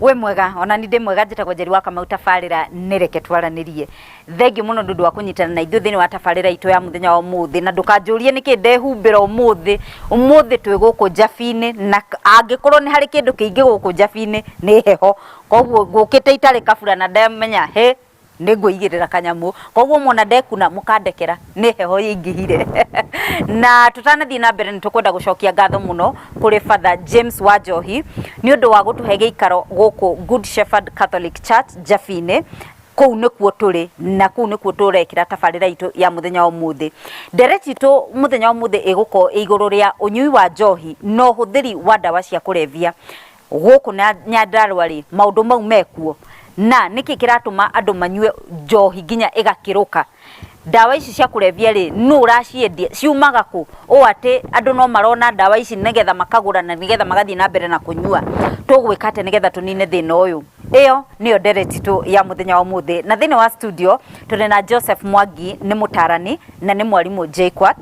we mwega ona ni ndi mwega njitagwo Njeri wa Kamau tabarira nireke twaranirie thengi muno ndundu wa kunyitana na ithu thini wa tabarira itu ya muthenya wa muthi na ndukanjurie niki ndehumbira umuthi twi guku Njabini na angikorwo ni hari kindu kiingi guku Njabini ni heho koguo ngukite itari kabura na ndemenya he ningũigirira kanyamu koguo mona ndekuna mukandekera ni heho ingihire na tutanathie na mbere nitukwenda gucokia ngatho muno kuri Father James wa Njohi ni undu wa gutuhe giikaro guku Good Shepherd Catholic Church Njabini kou nikuo turi na kou nikuo turekira tabarira itu ya muthenya wa muthi ndereti itu muthenya wa muthi iguko iguru ria unyui wa njohi no ũhũthĩri wa ndawa cia kũrebia guku na Nyandarua ri maundu mau mekuo na niki kiratuma andu manyue njohi ginya igakiruka ndawa ici cia kũrebia ri no uraciendia ciumaga ku o ati andu no marona ndawa ici nigetha makagura na nigetha magathie na mbere na kunyua tugwikate nigetha tunine thina uyu iyo niyo ndereti tu ya muthenya wa muthi na thini wa studio turi na Joseph Mwangi ni mutarani na ni mwalimu JKUAT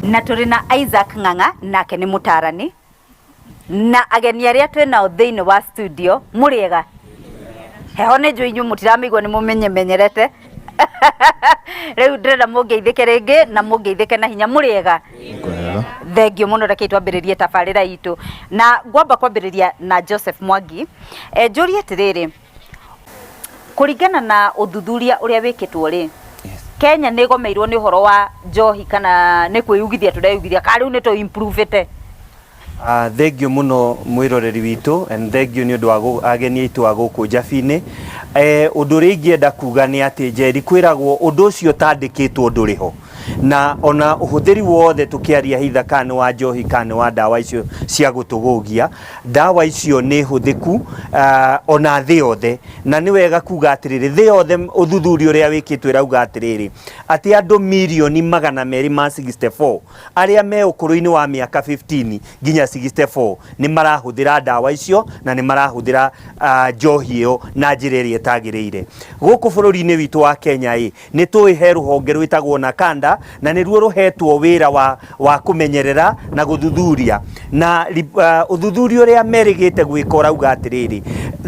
na turi na Isaac Ng'ang'a nake ni mutarani na ageni aria twina thini wa studio muriega heho ni njui inyu mutiramigwa ni mumenyerenyerete riu ndirenda mungeithike ringi na mungeithike na hinya muriega thengio muno reke twambiririe tabarira itu na ngwamba kwambiriria na Joseph Mwangi njurie atiriri kuringana na uthuthuria uria wikitwo ri Kenya ni gomeirwo ni uhoro wa njohi kana ni kwiyugithia tureyugithia kari ni to improve ite thengio muno mwiroreri witu and thengio ni undu wa ageni aitu a guku Njabini undu ri ingienda kuga ni ati Njeri kwiragwo undu ucio tandikitwo nduriho na ona ũhũthĩri wothe tukiaria hitha kana wa njohi kana wa ndawa icio cia gutugugia ndawa icio ni huthiku ona thi yothe na ni wega kuga atiriri thi yothe uthuthuria uria wikitwo irauga atiriri ati andu milioni 264 aria me ukuru-ini wa miaka 15 nginya 64 ni marahuthira ndawa icio na ni marahuthira njohi iyo na njira iria itagiriire guku bururi-ini witu wa Kenya ni tuihe ruhonge rwitagwo na kanda na niruo ruhetwo wira wa kumenyerera na guthuthuria na uthuthuria uria merigite gwika urauga atiriri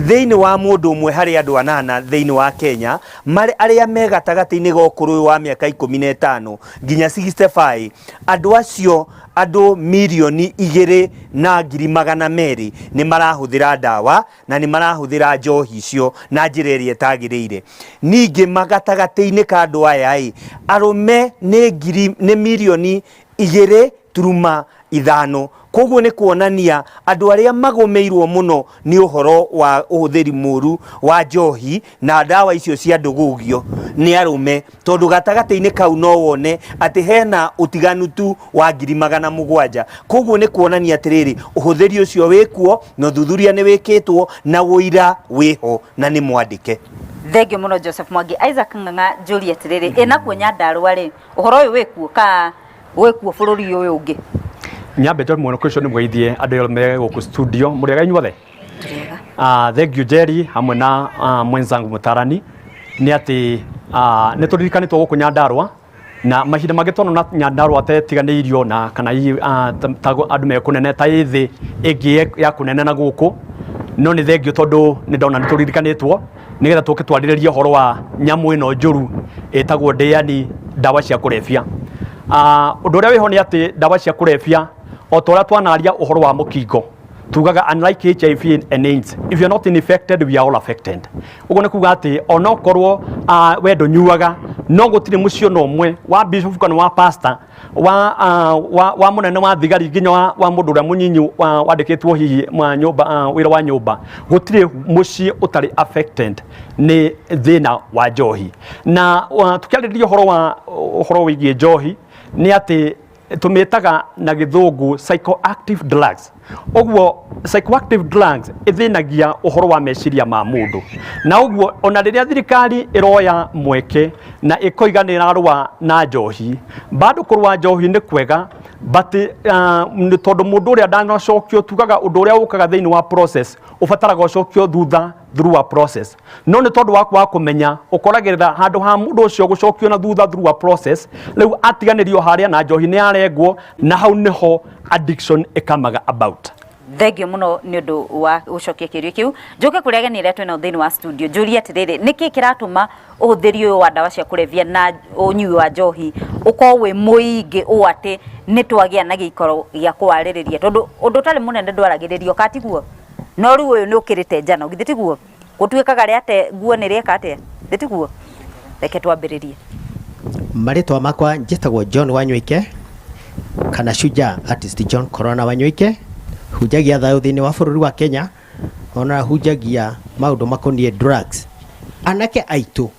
thiini wa mundu umwe hari andu 8 thiini wa Kenya mari aria me gatagati-ini ga ukuru wa miaka 15 nginya 65 andu acio andu milioni 2,200,000 ni marahuthira ndawa na ni marahuthira njohi icio na njira iria itagiriire ningi magatagati-ini ka andu aya arume ni milioni 2.5 koguo ni kuonania andu aria magomeirwo muno ni uhoro wa uhuthiri muru wa njohi na ndawa icio cia ndugugio ni arume tondu gatagati-ini kau no wone ati hena utiganu tu wa 700,000 koguo ni kuonania atiriri uhuthiri ucio wikuo no thuthuria ni wikitwo na wuira wiho na ni mwandike thengio muno Joseph Mwangi Isaac Ng'ang'a njuri atiriri ina kuo Nyandarua ri uhoro uyu wikuo ka wikuo bururi uyu ungi nyambe jo muno question mweithie andu me guku studio muriega inyuothe thengio Njeri hamwe na mwenzangu mutarani ni ati ni turirikanitwo guku Nyandarua na mahinda mangĩ twana na Nyandarua tetiganĩirio na kana andu me kunene ta ithi ingi ya kunene na gũkũ no nĩ thengio tondu nĩ ndona nĩ turirikanĩtwo nigetha tũke twarĩrĩrie ũhoro wa nyamu ĩno njũru ĩtagwo ndĩani ndawa cia kũrebia ũndũ ũrĩa wĩho nĩ atĩ ndawa cia kũrebia o ta ũrĩa twanaria ũhoro wa mũkingo tugaga unlike HIV and AIDS if you're not infected we are all affected ugo ne kuga ati ona okorwo we ndũnyuaga no gũtirĩ mũciĩ no ũmwe wa bishop kana wa pastor wa munene wa thigari nginya wa mũndũ ũrĩa mũnyinyi wandĩkĩtwo hihi nyũmba wĩra wa nyũmba gũtirĩ mũciĩ ũtarĩ affected nĩ thĩna wa njohi na tukiarĩrĩria ũhoro wĩgiĩ njohi nĩ atĩ tumetaga na githungu psychoactive drugs ogwo psychoactive drugs ithinagia uhoro wa meciria ma mundu na ogwo ona riria thirikari iroya mweke na ikoiganira rwa na njohi bado kurwa njohi ni kwega but ni tondu mundu uria ndanacokio tugaga undu uria ukaga thiini wa process ufataraga ucokio thutha through a process no ni tondu wa kumenya ukoragirira handu ha mundu ucio gucokio na thutha through a process riu atiganirio haria na njohi ni arengwo na hau niho addiction ikamaga about thengio muno ni undu wa gucokia kirio kiu njuke kuri ageni aria twina thiini wa studio njuri atiriri niki kiratuma uhuthiri uyu wa ndawa cia kurevia na unyui wa njohi ukorwo wi muingi u ati ni twagia na giikoro gia kwaririria tondu undu tari munene ndwaragiririo katiguo no riu uyu ni ukirite njano githitiguo gutuikaga ria ate guo ni rieka atia thitiguo reke twambiririe maritwa makwa njitagwo John Wanywike kana Shujaa artist John Corona Wanywike hujagia thayo thiini wa bururi wa Kenya ona hujagia maundu makonie drugs anake aitu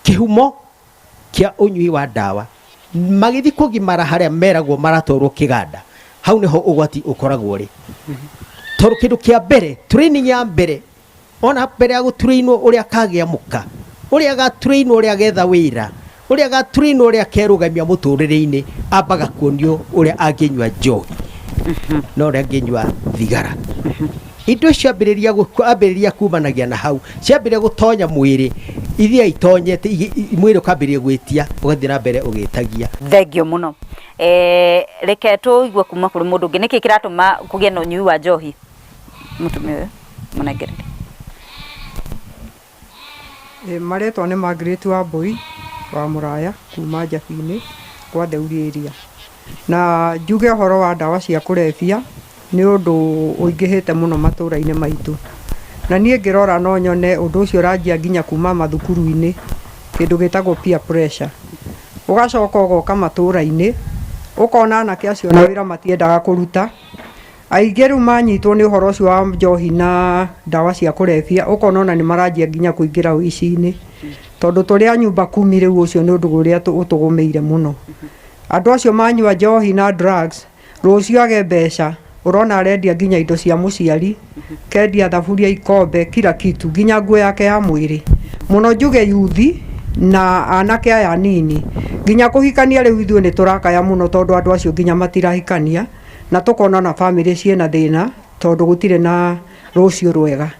kihumo kia unyui wa ndawa magithi kugimara haria meragwo maratorwo kiganda hau niho ugwati ukoragwo ri toru kindu kia mbere training ya mbere ona mbere ya gutrainwo uria kagia muka uria ga trainwo uria getha wira uria ga trainwo uria kerugamia muturire-ini ambaga kuonio uria anginywa njohi no uria anginywa thigara indo ciambiriria kumanagia na hau ciambiria gutonya mwiri ithia itonyete mwiri ukambiria gwitia ugathii na mbere ugitagia thengio muno reke tuigue kuma kuri mundu ngi niki kiratuma kugia na unyui wa njohi mutumia uyu munengerere maretwa ni Margaret wa Mbui wa Muraya kuma Njabini kwa Theuri area na njuge horo wa ndawa cia kurebia ni undu uingihite muno matura-ini maitu na nie ngirora no nyone undu ucio ranjia nginya kuma mathukuru-ini kindu gitagwo peer pressure ugacoka ugoka matura-ini ukona anake acio na wira matiendaga kuruta aingĩ rĩu manyitwo nĩ ũhoro ũcio wa njohi na ndawa cia kũrebia ukona ona nĩ maranjia nginya kũingĩra ũici-inĩ tondu tũrĩa nyumba kumi rĩu ũcio nĩ ũndũ ũrĩa ũtũgũmĩire mũno andũ acio manyua njohi na drugs rũciũ age mbeca urona arendia nginya indo cia mũciari kendia thaburia ikombe kila kitu nginya nguo yake ya mwĩrĩ mũno njuge yuthi na anake aya nini nginya kuhikania rĩu ithuĩ nĩ tũrakaya mũno tondu andũ acio nginya matirahikania na tukona na family ciena thina tondu gutire na rucio rwega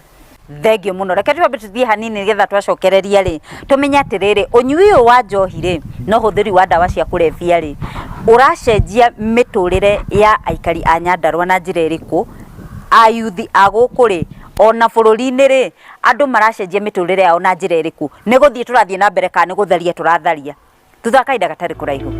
thengio muno reke twambe tuthie hanini getha twacokereria ri tumenya atiriri unyui wa njohi ri no huthiri wa ndawa cia kurevia ri uracenjia miturire ya aikari a Nyandarua na njira iriku ayuthi agukuri ona bururi-ini ri andu maracenjia miturire yao na njira iriku ni guthie turathie na mbere kana ni gutharia turatharia tutha kaida gatari kuraihu